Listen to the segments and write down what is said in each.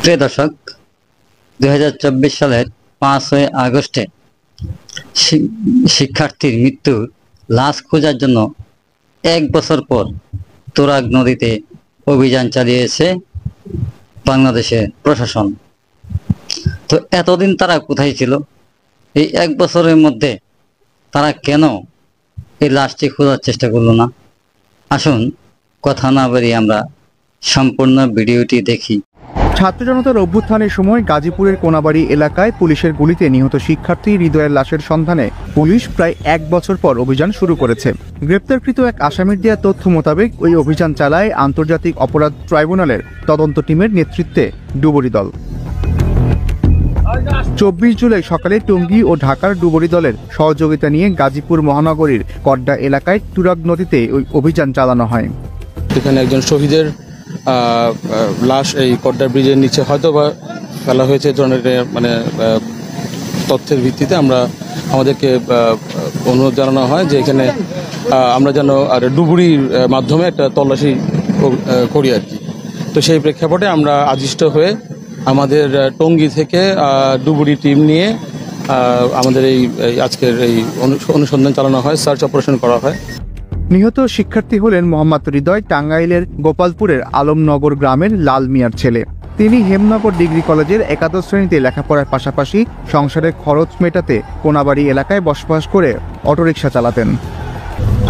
প্রিয় দর্শক, 2024 সালের 5ই আগস্টে শিক্ষার্থীর মৃত্যুর লাশ খোঁজার জন্য 1 বছর পর তুরাগ নদীতে অভিযান চালিয়েছে বাংলাদেশের প্রশাসন। তো এতদিন তারা কোথায় ছিল? এই 1 বছরের মধ্যে তারা কেন এই লাশটি খোঁজার চেষ্টা করলো না? আসুন কথা না বাড়িয়ে আমরা সম্পূর্ণ ভিডিওটি দেখি। ছাত্র জনতার অভ্যুত্থানের সময় গাজীপুরের কোনাবাড়ি এলাকায় পুলিশের গুলিতে নিহত শিক্ষার্থী হৃদয়ের লাশের সন্ধানে পুলিশ প্রায় 1 বছর পর অভিযান শুরু করেছে। গ্রেপ্তারকৃত এক আসামির দেওয়া তথ্য মোতাবেক ওই অভিযান চালায় আন্তর্জাতিক অপরাধ ট্রাইব্যুনালের তদন্ত টিমের নেতৃত্বে ডুবুরি দল। 24 জুলাই সকালে টঙ্গী ও ঢাকার ডুবুরি দলের সহযোগিতা নিয়ে গাজীপুর মহানগরীর কড্ডা এলাকায় তুরাগ নদীতে ওই অভিযান চালানো হয়। এখানে একজন শহীদের লাশ এই কড্ডা ব্রিজের নিচে হয়তো বা ফেলা হয়েছে ধরনের তথ্যের ভিত্তিতে আমাদেরকে অনুরোধ জানানো হয় যে এখানে আমরা যেন ডুবুরির মাধ্যমে একটা তল্লাশি করি আর কি। তো সেই প্রেক্ষাপটে আমরা আদিষ্ট হয়ে আমাদের টঙ্গী থেকে ডুবুরি টিম নিয়ে আমাদের এই আজকের এই অনুসন্ধান চালানো হয়, সার্চ অপারেশন করা হয়। নিহত শিক্ষার্থী হলেন মোহাম্মদ হৃদয় টাঙ্গাইলের গোপালপুরের আলমনগর গ্রামের লাল মিয়ার ছেলে। তিনি হেমনগর ডিগ্রি কলেজের 11 শ্রেণীতে লেখাপড়ার পাশাপাশি সংসারের খরচ মেটাতে কোনাবাড়ি এলাকায় বসবাস করে অটোরিকশা চালাতেন।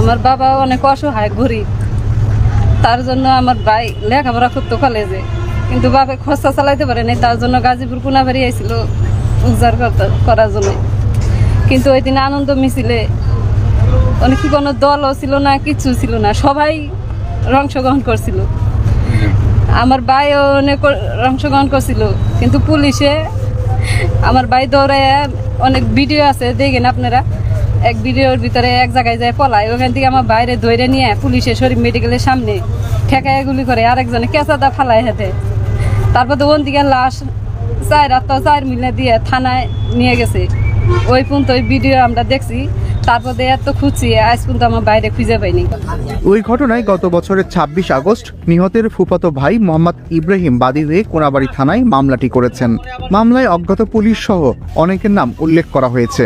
আমার বাবা অনেক অসহায়, গরিব, তার জন্য আমার ভাই লেখাপড়া করতো কলেজে, কিন্তু বাবা খরচা চালাইতে পারেনি, তার জন্য গাজীপুর কোনাবাড়ি আইছিল উদ্ধার করার জন্য। কিন্তু ওই দিন আনন্দ মিছিলে অনেক কোনো দলও ছিল না, কিছু ছিল না, সবাই অংশগ্রহণ করছিল। আমার ভাইও অনেক অংশগ্রহণ করছিল, কিন্তু পুলিশে আমার ভাই দৌড়ায়, অনেক ভিডিও আছে দেখেন আপনারা, এক ভিডিওর ভিতরে এক জায়গায় যায় পলায়, ওখান থেকে আমার বাইরে ধরে নিয়ে পুলিশে শরীফ মেডিকেলের সামনে ঠেকায় গুলি করে, আরেকজনে কেঁচাদা ফালায় হাতে। তারপর তো ওন দিকে লাশ 4 মিলে দিয়ে থানায় নিয়ে গেছে। ওই পর্যন্ত ওই ভিডিও আমরা দেখছি, তারপরে এত খুঁজছি, আজ পর্যন্ত আমার বাইরে খুঁজে পাইনি। ওই ঘটনায় গত বছরের 26 আগস্ট নিহতের ফুফাতো ভাই মোহাম্মদ ইব্রাহিম বাদী হয়ে কোনাবাড়ি থানায় মামলাটি করেছেন। মামলায় অজ্ঞাত পুলিশ সহ অনেকের নাম উল্লেখ করা হয়েছে।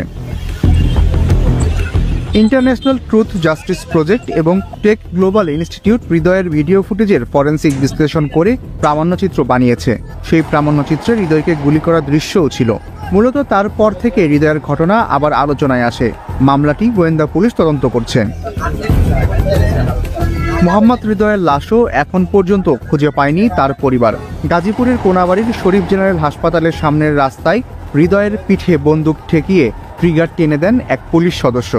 ইন্টারন্যাশনাল ট্রুথ জাস্টিস প্রজেক্ট এবং টেক গ্লোবাল ইনস্টিটিউট হৃদয়ের ভিডিও ফুটেজের ফরেনসিক বিশ্লেষণ করে প্রামাণ্যচিত্র বানিয়েছে। সেই প্রামাণ্যচিত্রে হৃদয়কে গুলি করার দৃশ্যও ছিল। মূলত তারপর থেকে হৃদয়ের ঘটনা আবার আলোচনায় আসে। মামলাটি গোয়েন্দা পুলিশ তদন্ত করছে। মোহাম্মদ হৃদয়ের লাশও এখন পর্যন্ত খুঁজে পায়নি তার পরিবার। গাজীপুরের কোনাবাড়ির শরীফ জেনারেল হাসপাতালের সামনের রাস্তায় হৃদয়ের পিঠে বন্দুক ঠেকিয়ে ট্রিগার টেনে দেন এক পুলিশ সদস্য।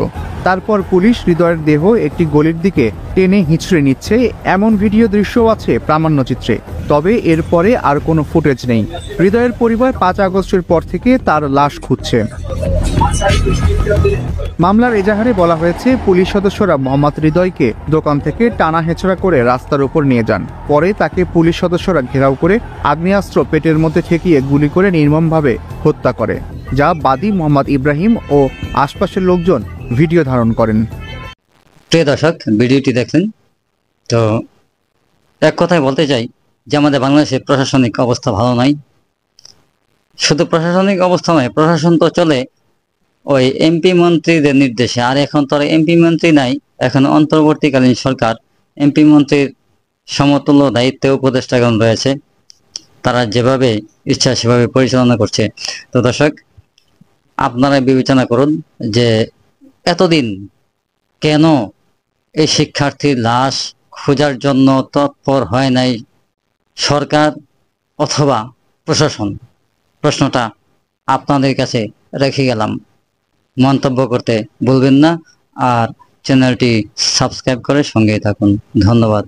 তারপর পুলিশ হৃদয়ের দেহ একটি গলির দিকে টেনে হিঁচড়ে নিচ্ছে, এমন ভিডিও দৃশ্যও আছে প্রামাণ্যচিত্রে। তবে এরপরে আর কোনো ফুটেজ নেই। হৃদয়ের পরিবার 5 আগস্টের পর থেকে তার লাশ খুঁজছে। মামলার এজাহারে বলা হয়েছে, পুলিশ সদস্যরা মোহাম্মদ হৃদয়কে দোকান থেকে টানা হেঁচড়া করে রাস্তার উপর নিয়ে যান। পরে তাকে পুলিশ সদস্যরা ঘেরাও করে আগ্নেয়াস্ত্র পেটের মধ্যে ঠেকিয়ে গুলি করে নির্মমভাবে হত্যা করে, যা বাদী মোহাম্মদ ইব্রাহিম ও আশপাশের লোকজন ভিডিও ধারণ করেন। প্রিয় দর্শক, ভিডিওটি দেখলেন। তো এক কথায় বলতে চাই যে আমাদের বাংলাদেশের প্রশাসনিক অবস্থা ভালো নাই। শুধু প্রশাসনিক অবস্থা নয়, প্রশাসন তো চলে ওই এমপি মন্ত্রীদের নির্দেশে। আর এখন তো এমপি মন্ত্রী নাই, এখন অন্তর্বর্তীকালীন সরকার এমপি মন্ত্রীর সমতুল্য দায়িত্বে উপদেষ্টাগণ রয়েছে, তারা যেভাবে ইচ্ছা সেভাবে পরিচালনা করছে। তো দর্শক, আপনারা বিবেচনা করুন যে এতদিন কেন এই শিক্ষার্থীর লাশ খোঁজার জন্য তৎপর হয় নাই সরকার অথবা প্রশাসন? প্রশ্নটা আপনাদের কাছে রেখে গেলাম। মন্তব্য করতে ভুলবেন না, আর চ্যানেলটি সাবস্ক্রাইব করে সঙ্গেই থাকুন। ধন্যবাদ।